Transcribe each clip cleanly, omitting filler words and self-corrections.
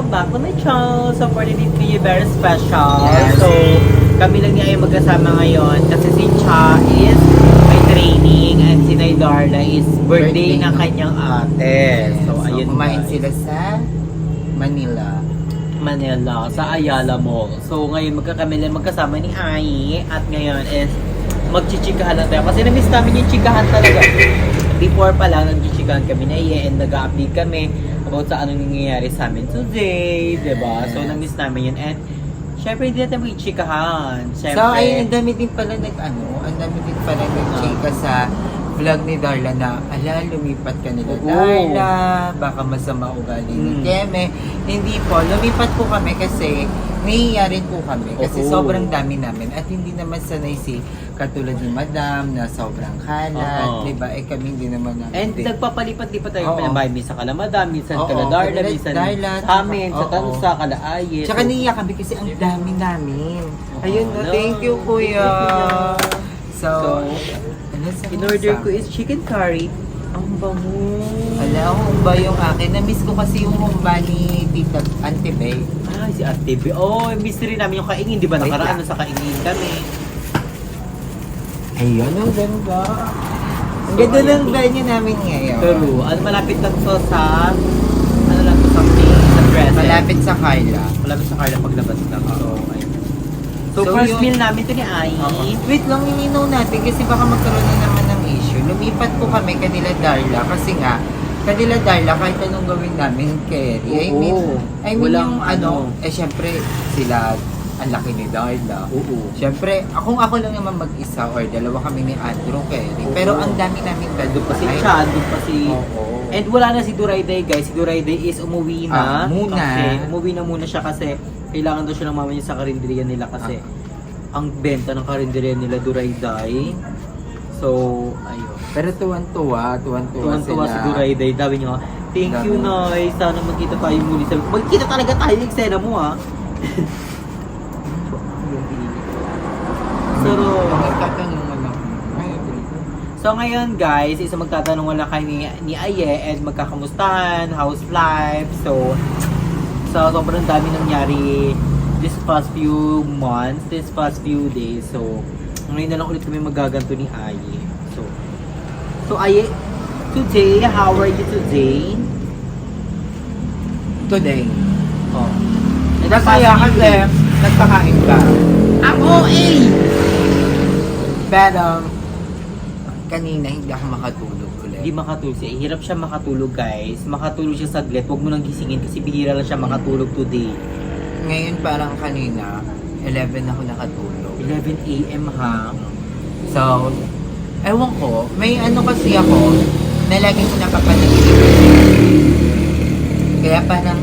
welcome back to my channel. So for today's video, very special. Yes. So kami lang niya ay magkasama ngayon kasi si Cha is may training and si Nay Darla is birthday ng kanyang ate. So ayun, kumain guys. sila sa Manila, sa Ayala Mall. So ngayon magkasama ni Ai at ngayon is magchichikahan lang tayo kasi na-miss namin yung chikahan talaga. Before pa lang, nagchichikahan kami na and nag-update kami about sa anong nangyayari sa amin today, diba? So na-miss namin yun and syempre hindi natin magchichikahan. Syempre, So ayun, ang dami din pala nag-chika sa vlog ni Darla na, ala, lumipat ka nila Oo. Darla, baka masama ugali ni Keme. Hindi po, lumipat po kami kasi nahihiya rin po kami kasi Oo. sobrang dami namin at hindi naman sanay si katulad ni Madam na sobrang kalat, Oo. di ba? Eh kami hindi naman namin. and nagpapalipat-lipat tayo Oo. pinambahay. Minsan kala Madam, minsan Oo, kala Darla, kala minsan Darla, sa amin, sa oo. Tansa, kala Aye. Tsaka naiyak kami kasi ang dami namin. Ayun na, no. thank you kuya. So, ano sa in-order ko is chicken curry. Ang bango. Ala, humba yung akin. Na-miss ko kasi yung humba ni Tita Auntie Bay. Ay, si Ate B. Oh, mystery namin yung kaingin. Di ba Wait nakaraan lang. sa kaingin kami? Ayun, ang ganda. Ang ganda ng venue namin ngayon. Pero, malapit lang to sa, ano lang to, sa dress. Malapit sa Carla. Malapit sa Carla paglabas lang. So, ayun. So, So, first yun- meal namin to ni Ai. Wait lang, ininaw natin kasi baka magkaroon na naman ng issue. Lumipat po kami kanila Darla kasi nga, kanila Darla kahit anong gawin namin carry. Oo. I mean Walang yung syempre sila, ang laki ni Darla. Oo. Syempre, ako lang naman mag-isa or dalawa kami ni Andrew carry. Pero ang dami namin Doon pa si ay- Chad, doon pa si... Oo. And wala na si Durayday, guys. Si Durayday is umuwi na. Muna. Kasi, umuwi na muna siya kasi kailangan daw siya ng mama niya sa karinderiya nila kasi ang benta ng karinderiya nila Durayday. So, ayun. Pero tuwan-tuwa Tuwan-tuwa si sila. Durayday. Sabi niya, thank you, Nay. Sana magkita tayo muli. Sabi ko, magkita talaga tayo yung eksena mo, ha? So, Magtatanungan ako. So ngayon guys, isa magtatanong wala kay ni Aye and magkakamustahan, house life. So sobrang dami nangyari this past few months, this past few days. So ngayon na lang ulit kami magaganto ni Aye. So Aye, today, how are you today? Today. Oh. Masaya kasi nagpakain ka. Ang OA! Pero kanina hindi ako makatulog ulit. Hindi makatulog siya. Hirap siya makatulog guys. Makatulog siya saglit. Huwag mo nang gisingin kasi bihira lang siya makatulog today. Ngayon parang kanina 11 ako nakatulog. 11 a.m. ha? So, ewan ko, may ano kasi ako na lagi ko napapanaginip. Kaya parang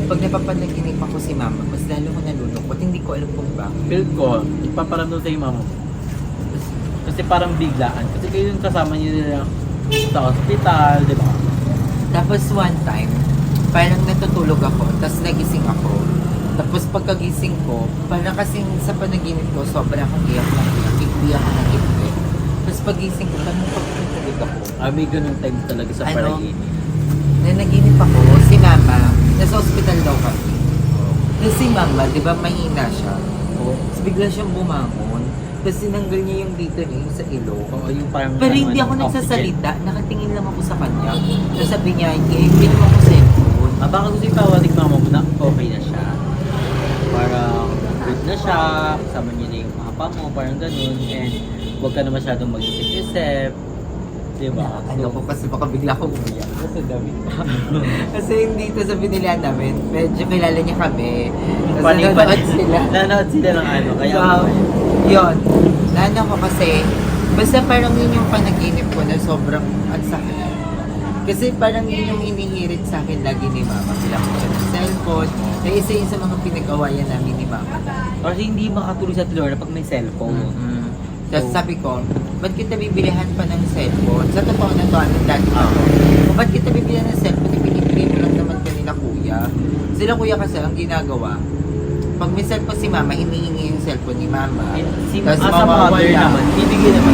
pag napapanaginip ako si mama, mas lalo ko nalulungkot. Hindi ko alam kung bakit. Feel ko, ipaparamdam sa mama mo. Kasi parang biglaan. Kasi kayo yung kasama niyo nila sa hospital, di ba? Tapos one time, parang natutulog ako, tapos nagising ako. Tapos pagkagising ko, parang kasing sa panaginip ko, sobrang akong iyak ng iyak, iyak ako ng iyak. Tapos pagising ko, parang pagkatulog ako. May ganun time talaga sa Ano? paraginip. Nanaginip ako, si mama, nasa hospital daw kami. Tapos si mama, di ba mahina siya? Tapos bigla siyang bumangon. Tapos sinanggal niya yung dito niya, yung sa ilong. Oo, yung parang... Pero hindi ako nagsasalita, nakatingin lang ako sa kanya. Tapos sabi niya, i-pin mo ako cellphone. Baka gusto ipawalig mama mo na okay na siya. Parang good na siya, kasama niya na yung papa mo, parang ganun. And huwag ka na masyadong mag-isip-isip. Diba? Ano ko kasi baka bigla ako umiyak. Kasi dami pa. Kasi hindi ito sa binila namin. Medyo kilala niya kami. Kasi nanonood sila. Nanonood sila ng ano, kaya So, yun. Nano ko kasi, basta parang yun yung panaginip ko na sobrang ang sakit. Kasi parang yun yung inihirit sa akin lagi ni mama. Kailangan ko siya ng cellphone. Na isa-isa mga pinag-awayan namin ni mama. Or hindi makatulog sa Florida pag may cellphone. Tapos So, sabi ko, ba't kita bibilihan pa ng cellphone? Sa totoo na to, anong dati pa to? Kung ba't kita bibilihan ng cellphone, ibinibigay mo lang naman kanila kuya. Sila kuya kasi ang ginagawa, pag may cellphone si mama, hinihingi yung cellphone ni mama. as a mawawala. mother naman, bibigyan naman.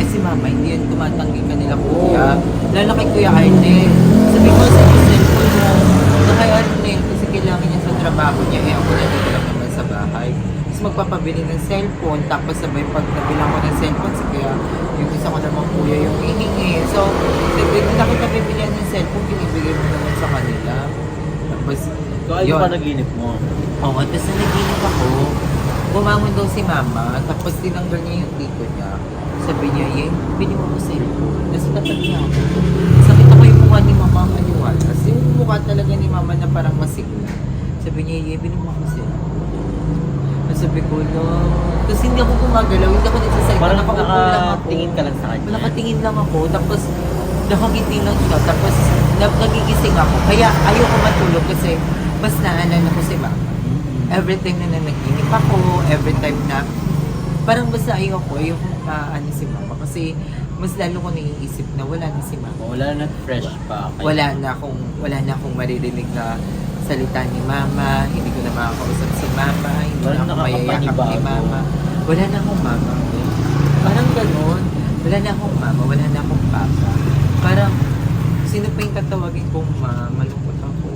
Eh si mama, hindi yan tumatanggi kanila kuya. Lalo kay Kuya Arnel. Sabi ko sa yung cellphone mo, na kay Arnel, kasi trabaho niya, eh ako nandito lang naman sa bahay. Tapos magpapabili ng cellphone, tapos sabay pag nabilang ko ng cellphone, kaya yung isa ko naman kuya yung hihingi. So, sabi ko na kita bibilihan ng cellphone, binibigay mo naman sa kanila. Tapos, So, ano yun. pa naginip mo? Oo, tapos nanaginip ako, bumangon daw si mama, tapos tinanggal niya yung tito niya. Sabi niya, Yeng, bili mo ko cellphone. Nasa tapat niya ako. Sakit ako yung mukha ni mama ang aniwala. Kasi yung mukha talaga ni mama na parang masigla. Sabi niya, Yeng, bili mo ako cellphone. Sabi ko, no. Tapos hindi ako gumagalaw, hindi ako nagsasalita. Parang Nakaupo lang ako. nakatingin ka lang sa kanya. Nakatingin lang ako, tapos nakangiti lang siya, tapos nagigising ako. Kaya ayoko matulog kasi mas naalala ko si mama. Every time na nanaginip ako, every time na parang basta ayoko ano si mama. Kasi mas lalo ko naiisip na wala na si mama. Wala na fresh pa. Kaya- Wala na akong maririnig na salita ni mama, hindi ko na makakausap si mama, hindi Parang na ako mayayakap ni nakakapanibago. mama. Wala na akong mama. Parang ganun. Wala na akong mama, wala na akong papa. Parang, sino pa yung tatawagin kong malungkot ako?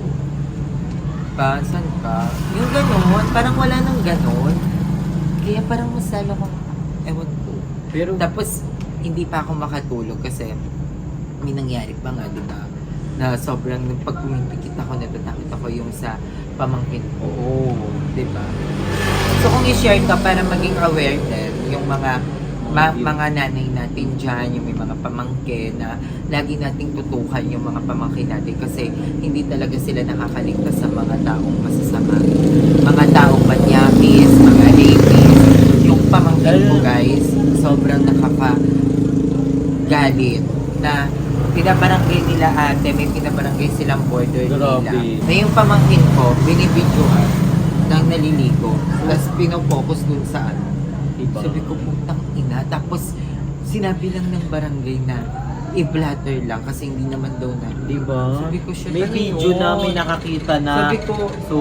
Saan ka? Yung ganun, parang wala nang ganun. Kaya parang mas lalo akong, ewan ko. Pero, Tapos, hindi pa ako makatulog kasi may nangyari pa nga, di ba? Na sobrang nung pag pumipikit ako, natatakot ako yung sa pamangkin ko. Di ba? So, kung i-share ka para maging aware din, yung mga mga nanay natin dyan, yung may mga pamangkin na lagi nating tutukan yung mga pamangkin natin kasi hindi talaga sila nakakaligtas sa mga taong masasama. Mga taong manyakis, mga rapists. Yung pamangkin ko guys, sobrang nakakagalit na pinabarangay nila ate, may pinabarangay silang border nila. Grabe. Na yung pamangkin ko, binibidyohan ng naliligo. Tapos pinopokus dun sa ano. Diba? Sabi ko, putang ina. Tapos, sinabi lang ng barangay na i-blatter lang kasi hindi naman daw na. Diba? Sabi ko, shit, May ano video yun? na may nakakita na. Sabi ko, So,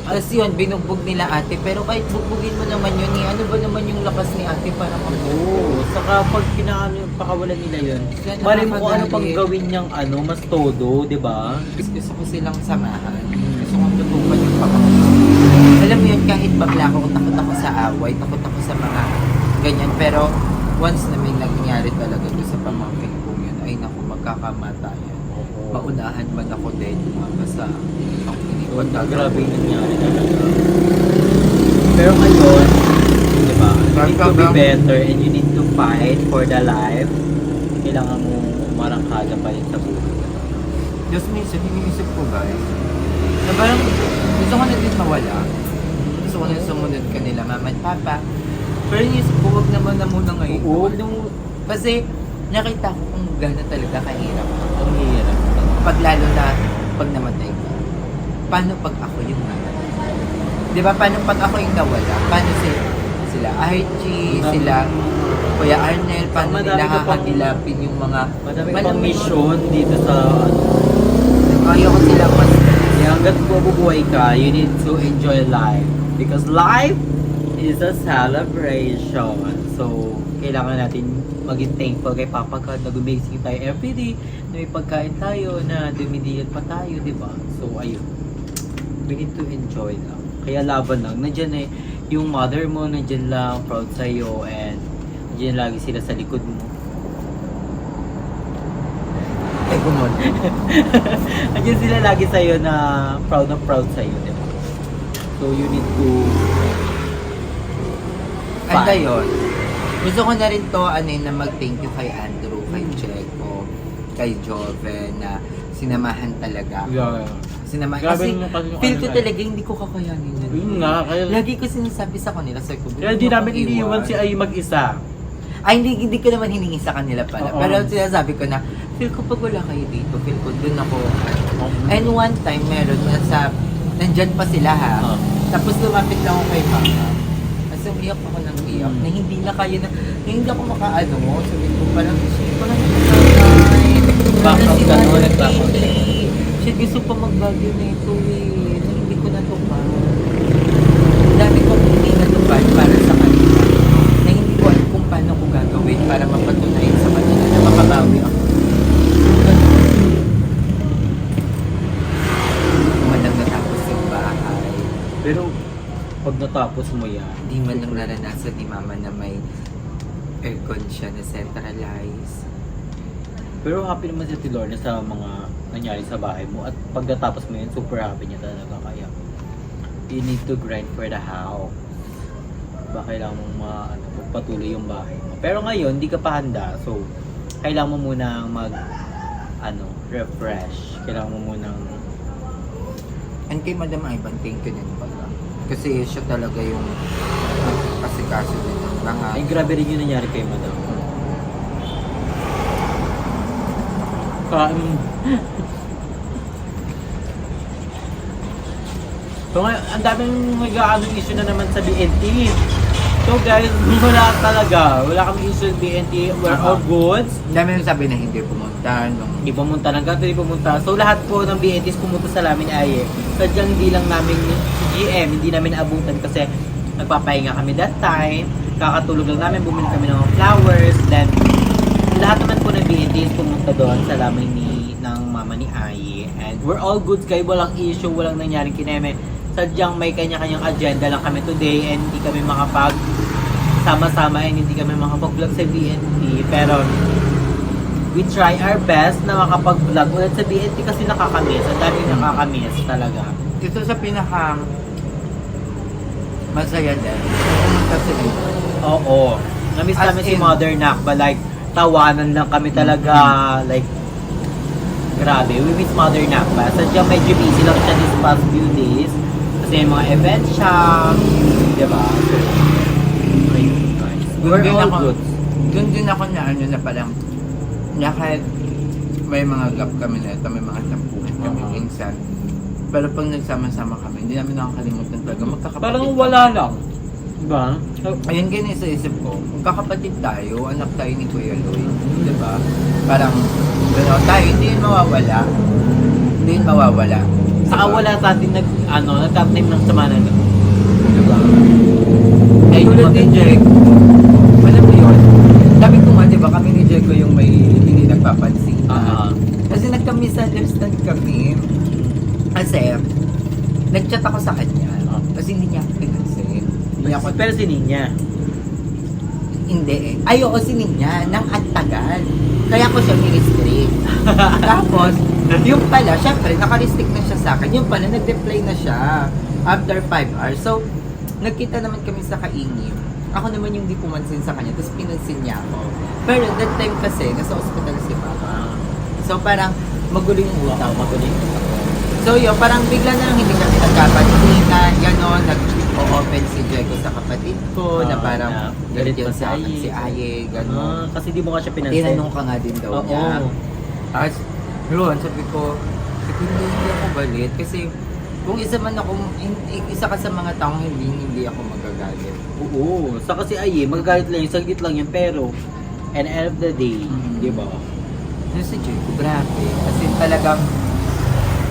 tapos yun, binugbog nila ate. Pero kahit bugbugin mo naman yun, ano ba naman yung lakas ni ate para oo. Saka pag pakawalan nila yun, Yan ang mali mo kung ano nakakagalit. pang gawin niyang mas todo, di ba? Gusto ko silang samahan. Gusto kong tutukan yung pamangkin. Alam mo yun, kahit bakla ako, takot ako sa away, takot ako sa mga ganyan. Pero once na may nangyari talaga doon sa pamangkin ko yun, ay naku, magkakamatayan. Maunahan man ako din, basta ang iniwan Wala, na grabe yung nangyari talaga. Pero ngayon, di ba? You need to be better and you need to fight for the life. Kailangan mo marangkada pa rin sa buhay. Diyos, minsan iniisip ko guys, na parang gusto ko na din mawala. Gusto ko na sumunod ka nila, mama at papa. Pero iniisip ko, wag naman na muna ngayon. Oo. Kasi nakita ko kung gano'n talaga kahirap. Ang hirap. Pag lalo na pag namatay ka. Paano pag ako yung namatay? Di ba, paano pag ako yung nawala? Paano sila Archie, sila Kuya Arnel, paano Madami nila ka pang- hahagilapin yung mga Madami paano pang may- mission dito sa Ayaw ko sila mas Kaya hanggat mabubuhay ka, you need to enjoy life. Because life is a celebration. So, kailangan natin maging thankful kay Papa God na gumising tayo everyday, na may pagkain tayo, na dumidiyat pa tayo, di ba? So, ayun. We need to enjoy lang. Kaya laban lang. Nandiyan yung mother mo, nandiyan lang, proud sa'yo, and nandiyan lagi sila sa likod mo. ay gumon. Nandiyan sila lagi sa'yo na proud sa'yo, di ba? So, you need to Anda yun. Gusto ko na rin to na mag-thank you kay Andrew, kay Checo, kay Joven na sinamahan talaga. Sinamahan. Grabe Kasi mo kasi yung feel ko ano, talaga hindi ko kakayanin yun. Yun nga, kaya... Lagi ko sinasabi sa kanila, sir, ko, Kaya di namin iniiwan si Ay mag-isa. Ay, hindi ko naman hiningi sa kanila pala. Oo. Pero sinasabi ko na, feel ko pag wala kayo dito, feel ko dun ako. And one time, meron nandyan pa sila ha. Oo. Tapos lumapit lang ako kay mama. Kasi umiyak ako ng iyak, na hindi na kaya na hindi ako makaano mo. Sabi ko parang, parang nakakay. Background ka no, nag-background ka. Siya gusto pa magbagyo na ito eh. Na hindi ko natupad. Dami kong hindi natupad para sa kanila. Na hindi ko alam kung paano ko gagawin para mapatunayan sa kanila na makabawi ako. Umalang natapos yung bahay. Pagkatapos mo yan. Hindi man lang naranasan ni Mama na may aircon siya na centralized. Pero happy naman si Lorna sa mga nangyari sa bahay mo. At pagkatapos mo yun, super happy niya talaga. Kaya, you need to grind for the house. Ba, kailangan mong magpatuloy yung bahay mo. Pero ngayon, hindi ka pa handa. So, kailangan mo munang refresh. Kailangan mo munang... And kay Madam Ivan, thank you din pala. Kasi siya talaga yung nagkasikaso din ng mga... Ay, grabe rin yung nangyari kay Madam. So ngayon, ang daming nag-aaming issue na naman sa BNT. So guys, wala kami issue sa BNT. We're all goods. Dami yung sabi na hindi pumunta. Hindi pumunta ng gato, hindi pumunta. So lahat po ng BNTs pumunta sa namin ay sadyang hindi lang namin si GM, hindi namin abutan kasi nagpapahinga kami that time. Kakatulog lang namin, bumili kami ng flowers. Then, lahat naman po ng BNTs pumunta doon sa lamin ng mama ni Aye. And we're all good guys, walang issue, walang nangyaring kineme. Sadyang may kanya-kanyang agenda lang kami today and hindi kami sama-sama and hindi kami makapag-vlog sa BNT. Pero we try our best na makapag-vlog ulit sa BNT kasi nakakamiss. Ang daming nakakamiss talaga. Ito sa pinaka masaya din. Pumunta sila. Oo. Namiss As namin si in- Mother Nakba. Like, tawanan lang kami talaga. Like, grabe. We miss Mother Nakba. Sadyang medyo busy lang siya these past few days. Kasi may mga event siya. Diba? So, ayun guys. We're all good. Doon din ako na na parang kahit may mga gap kami na ito, may mga tampuhan kami minsan. Pero pag nagsama-sama kami, hindi namin nakakalimutan talaga magkakapatid. Parang kami. wala lang. Diba? Ayun ganyan sa isip ko, magkakapatid tayo, anak tayo ni Kuya Lloyd, di ba? Parang, tayo, hindi yun mawawala. Hindi yun mawawala. Saka wala sa atin nag-time ng sama na Diba? Eh, tulad ni Jake, alam mo yun, sabi ko nga, diba, kami ni Jake ko yung may hindi nagpapansin. Kasi nagka-misunderstand kami. Kasi, nag-chat ako sa kanya. Kasi hindi niya ako pinansin. Hindi ako, Pero si Ninya. hindi eh. Ay, oo, si Ninya, nang antagal. Kaya ko siya ministry. Tapos, yung pala, syempre, naka-restrict na siya sa akin. Yung pala, nag-reply na siya after 5 hours. So, nagkita naman kami sa kaingin. Ako naman yung di pumansin sa kanya, tapos pinansin niya ako. Pero that time kasi, nasa hospital si Mama. So, parang magulo yung utak. So, yun, parang bigla na lang hindi kami nagkapansinan, gano'n, nag-open si Diego sa kapatid ko, na parang galit yun sa akin si Aye, gano'n. Kasi di mo nga siya pinansin. Tinanong ka nga din daw niya. Tapos, yun, sabi ko, hindi ako galit. Kasi, kung isa ka sa mga taong hindi ako magagalit. Oo. Sa kasi ay magagalit lang yung saglit lang yan pero at the end of the day, di ba? Yung si Diego, grabe. Kasi talagang,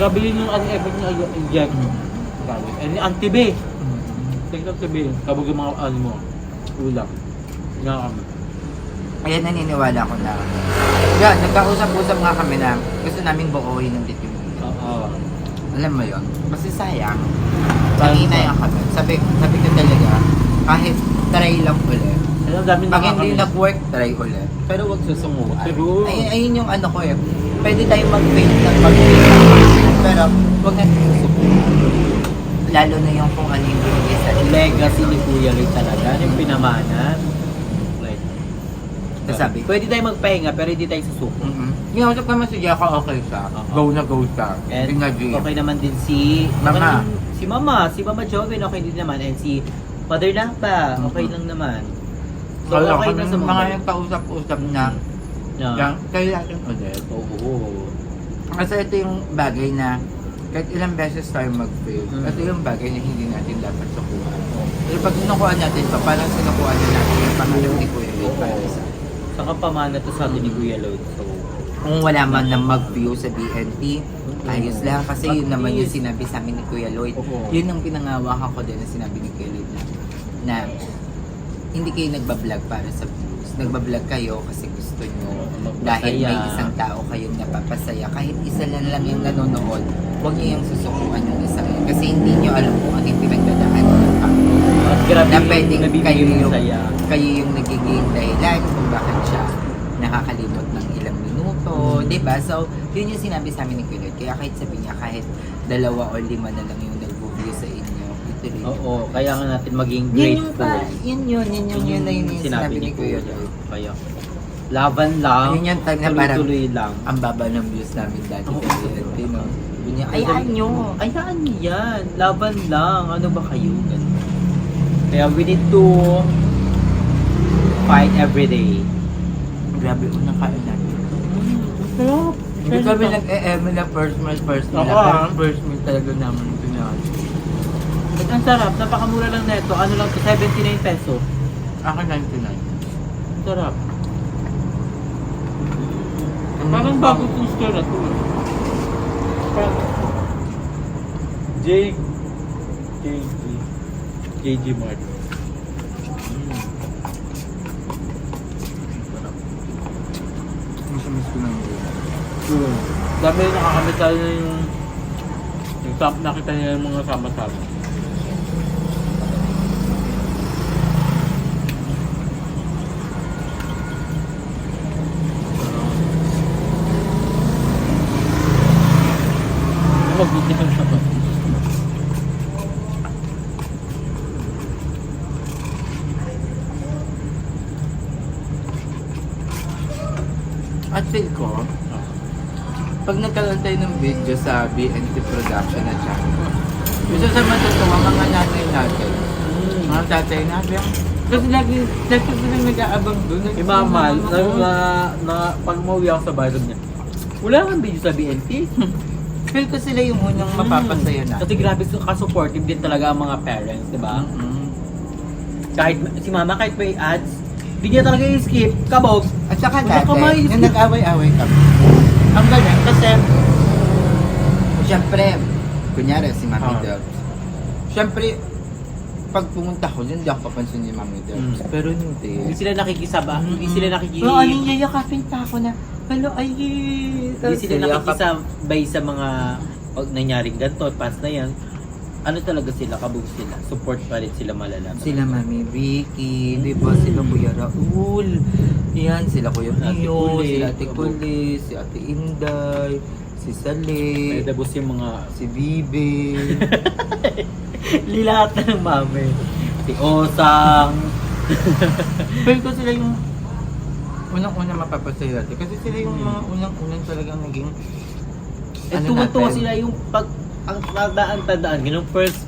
Grabe yun yung effect niya yung Jack. Grabe. And ang tibi. Think of tibi. Kabog yung mga mo. Ulam. Nga kami. ayan, naniniwala ko na. Yan, nagkausap-usap nga kami na gusto namin buuin ng video. Oo. Alam mo yon, kasi sayang. Kanina yung kami. Sabi ko talaga, kahit try lang ulit. Ang dami Pag hindi nakakamiss. nag-work, try ulit. Pero wag susunguan. Siguro. Ayun yung ano ko eh. Pwede tayong mag-fail ng mag-fail ng mag-fail. Pero wag natin susunguan. Lalo na yung kung ano yung binigay sa atin. Legacy ni Kuya Ray talaga. Yung pinamana. Like, So, sabi ko, pwede tayo magpahinga pero hindi tayo susuko. Ginausap naman si Jaka, okay siya. Go na go siya. And Hindi nga G. okay naman din si Mama. Si Mama Joven, okay din naman. And si Mother Nakba, okay lang naman. So, Kaya okay kami na sa mga yung kausap-usap na Yeah. kaya natin ulit. Oo. Kasi ito yung bagay na kahit ilang beses tayo mag-fail, ito yung bagay na hindi natin dapat sukuhan. Pero pag sinukuhan natin pa, parang sinukuhan na natin yung pangalan ni Kuya Lloyd para sa atin. Saka pamana to sa atin ni Kuya Lloyd. So, Kung wala man na mag-view sa BNT, ayos lang. Kasi At yun naman yung least, sinabi sa amin ni Kuya Lloyd. Oo. Yun ang pinangawakan ko din na sinabi ni Kuya Lloyd na hindi kayo nagbablog para sa views. Nagbablog kayo kasi gusto nyo. Dahil may isang tao kayong napapasaya. Kahit isa lang yung nanonood, huwag nyo yung susukuan yung isa yun. Kasi hindi nyo alam kung ano yung pinagdadaan ng tao. Grabe na yung pwedeng nabibigay kayo mong yung, saya. kayo yung nagiging dahilan kung bakit siya nakakalimot ng ilang minuto, di ba? So, yun yung sinabi sa amin ni Kulot. Kaya kahit sabi niya, kahit 2 o 5 na lang yung nag-view sa inyo, ituloy. Oo, kaya nga natin maging Yun yung grateful. yun na yun yung sinabi ni Kuya Kuya. Lloyd. Kaya, laban lang. Ayun yung tag na parang tuloy-tuloy lang. ang baba ng views namin dati. Oo. Kasi, no? Yun yung, Ayaan nyo. Ayaan nyo yan. Laban lang. Ano ba kayo? Ganun. Kaya we need to fight every day. Grabe, unang kain natin. Sarap. Hindi kami nag-e-eme na first meal. Oo, ah. First meal talaga namin ito na. At ang sarap. Napakamura lang neto. Ano lang to? 79 peso. Ako 99. Ang sarap. Parang bago itong store na to. JG Mart. Miss ko lang yun. Dami rin nakakamit tayo na yung top nakita niya yung mga sama-sama. Mabuti ka na ba? At feel ko, pag nagkaroon tayo ng video sa BNT Production na channel, gusto sa matutuwa mga nanay natin, mga tatay natin, kasi lagi sila nag-aabang doon. Si Mama, pag mauwi ako sa bahay niya, wala kang video sa BNT. Feel ko sila yung unang mapapasaya natin. Kasi grabe ka-supportive din talaga ang mga parents, di ba? Kahit si Mama, kahit may ads, hindi niya talaga i-skip, kabog. At saka Wala dati, ka may- nung nag-away-away kami, ang galing kasi, syempre, kunyari si Mami Ah. Dubs, syempre, pag pumunta ko, hindi ako papansin ni Mami Dubs. Pero Hindi hindi. sila nakikisaba, hindi sila Oo, ano yung yayakapin pa ako na, hello, ay, Hindi sila nakikisabay sa mga pag nangyaring ganito, past na yan. Ano talaga sila, kabog sila. Support pa rin sila malala. Sila Mami Vicky, di ba? Sila Kuya Raul. Yan, sila Kuya Ate Pio, Kuli, sila Ate Kuli, si Ate Inday, si Sale, May dabos yung mga si Bibi. lilahat na ng mami. Si Osang. Pero ko sila yung unang-unang mapapasaya natin. Kasi sila yung mga unang-unang talagang naging Eh, tuwa sila yung pag ang tandaan, yung first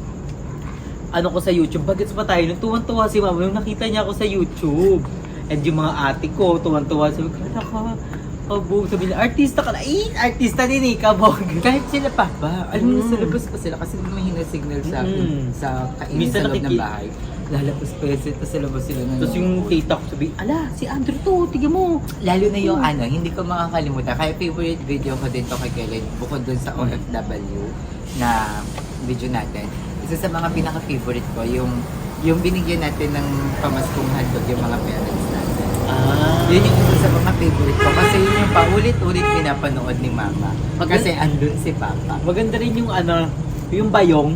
ano ko sa YouTube, bagets pa tayo, nung tuwan-tuwa si Mama, yung nakita niya ako sa YouTube. And yung mga ate ko, tuwan-tuwa, sabi ko, naka, kabog, sabi niya, artista ka na, artista din eh, kabog. Kahit sila papa, alam mo sa labas pa sila kasi may mahina signal sa sa kainin Minsan sa loob ng nakiki- bahay. Lalabas pa yun, tapos sa labas sila na. Tapos yung tita ko sabi, ala, si Andrew to, tignan mo. Lalo na yung ano, hindi ko makakalimutan. Kaya favorite video ko din to kay Kellen, bukod dun sa OFW na video natin. Isa sa mga pinaka-favorite ko, yung binigyan natin ng pamaskong handog yung mga parents natin. Yun yung isa sa mga favorite ko. Kasi yun yung paulit-ulit pinapanood ni Mama. Kasi andun si Papa. Maganda rin yung ano, yung bayong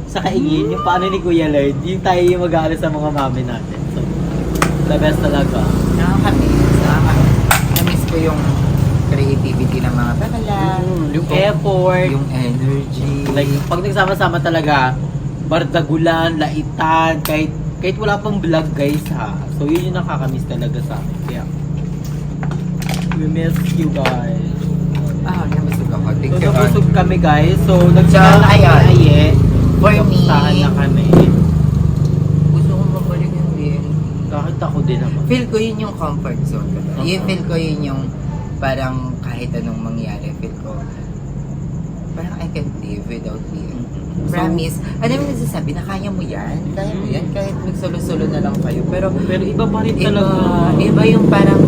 sa kaingin, yung paano ni Kuya Lloyd, yung tayo yung mag-aaral sa mga mami natin. So, the best talaga. Nakakamiss. Nakamiss ko yung creativity ng mga bakala. Yung effort, Yung energy. like, pag nagsama-sama talaga, bardagulan, laitan, kahit wala pang vlog guys ha. So yun yung nakakamiss talaga sa akin. Kaya, we miss you guys. Nabusog ako. Thank So you. nabusog kami guys. So So, nagsimula na kami ayun. Aye. For me, Nagpustahan na kami. gusto kong mabalik yung BNT. Kahit ako din naman. Feel ko yun yung comfort zone ko. Okay. Feel ko yun yung parang kahit anong mangyari, feel ko parang I can't live without BNT. Promise. Ano yung nagsasabi na kaya mo yan? Kaya mo yan? Kahit magsolo-solo na lang kayo. Pero Pero iba pa rin iba, talaga. iba yung parang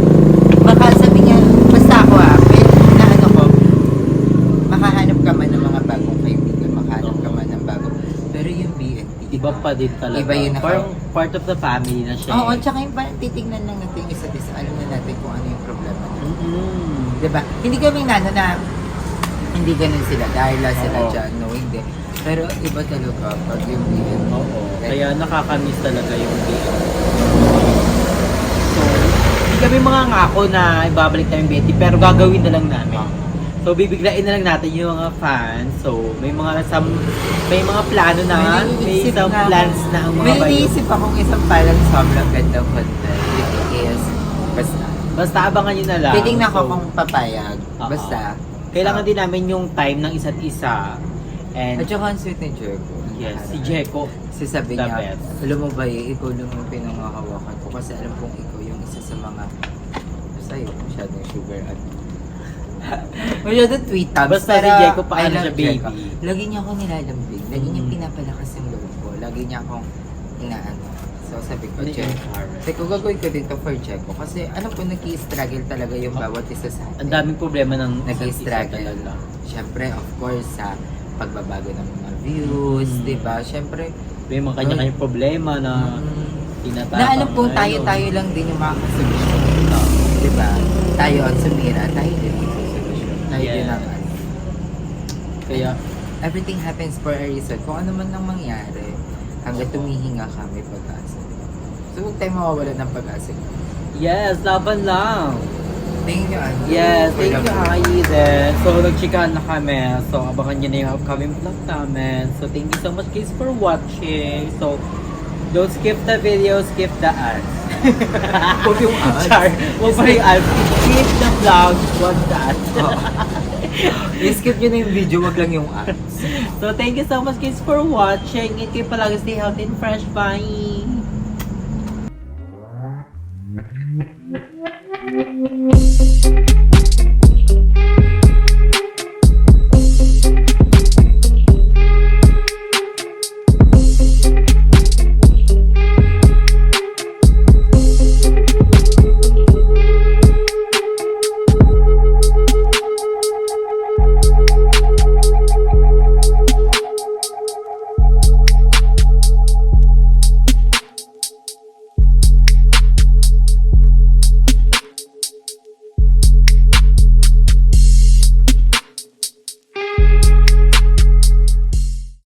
baka sabi niya, basta ako pero na ano ko, makahanap ka man ng mga bagong kaibigan, makahanap ka man ng bago. Pero yung BNT, Iba pa din talaga. Iba yun ako. Parang part of the family na siya. oo, eh. tsaka yung parang titignan lang natin yung isa't isa, alam na natin kung ano yung problema natin. Mm-mm. Diba? Hindi kami nano na hindi ganun sila. Dahil lang sila Oo. dyan. No, hindi. Pero iba talaga pag yung BM. Oo. Kaya nakakamiss talaga yung game. So, hindi kami mga ngako na ibabalik tayo yung Betty, pero gagawin na lang namin. So, bibiglain na lang natin yung mga fans. So, may mga plano na, may iniisip isang nga plans na ang mga May bayo. iniisip akong isang parang sobrang gandang content. BTS. Basta. Basta abangan nyo na lang. Titingnan ko So, kung papayag. Oo. Basta. kailangan din namin yung time ng isa't isa. And, At saka ang sweet ni Jericho. yes, si Jeko. Kasi sabi The niya, best. alam mo ba ikaw lang yung pinangahawakan ko kasi alam kong ikaw yung isa sa mga sa'yo, masyadong sugar at masyadong tweet tabs. Basta si Jeko, paano siya, baby? Lagi niya ako nilalambing. Lagi niya Mm. pinapalakas yung loob ko. Lagi niya akong inaano. So sabi ko, Jeko. Ni-encourage. Sabi ko, gagawin ko dito for Jeko. Kasi alam ko nag-i-struggle talaga yung bawat isa sa atin. Ang daming problema ng isa't isa Nag-i-struggle. talaga. Siyempre, of course, sa pagbabago ng mga views, Mm. di ba? Siyempre, May mga kanya-kanyang problema na tinatapang. na alam kong ngayon. tayo-tayo lang din yung makakasolusyon. Di ba? Tayo at sumira, tayo din yung solusyon. Tayo din Yeah. ang ano. Kaya, Everything happens for a reason. Kung ano man ang mangyari, hanggang tumihinga ka, may pag-asa. So, huwag tayo mawawala ng pag-asa. yes, laban lang. Thank you, Andy. Yes, for thank the- you, Aiden. So, nagchikahan na kami. So, abangan nyo na yung upcoming vlog namin. So, thank you so much guys for watching. So, don't skip the video, skip the ads. Huwag yung ads. Char, huwag pa yung ads. Skip the vlog, watch the ads. I-skip nyo na yung video, wag lang yung ads. So, thank you so much guys for watching. Ingat kayo palagi, stay healthy and fresh. Bye!